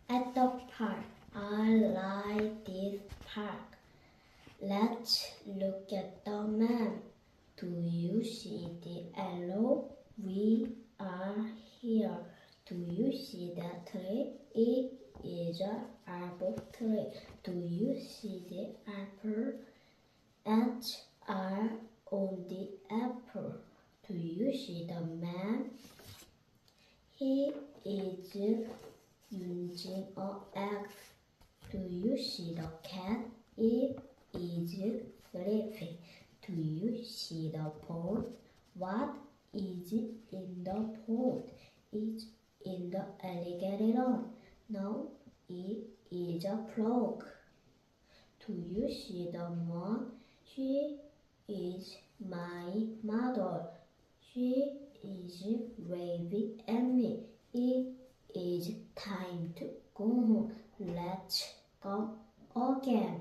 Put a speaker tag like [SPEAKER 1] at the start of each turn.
[SPEAKER 1] at the park. I like this park. Let's look at the map. Do you see the arrow? We are here. Do you see the tree? It is an apple tree. Do you see the apple? Ants are on the apple. Do you see the man? He is using an axe. Do you see the cat? It is sleeping. Do you see the pond? What is in the pond? It's in the alligator run. No, it is a frog. Do you see the mom? She is my mother. She is waving at me. It is time to go home. Let's come again.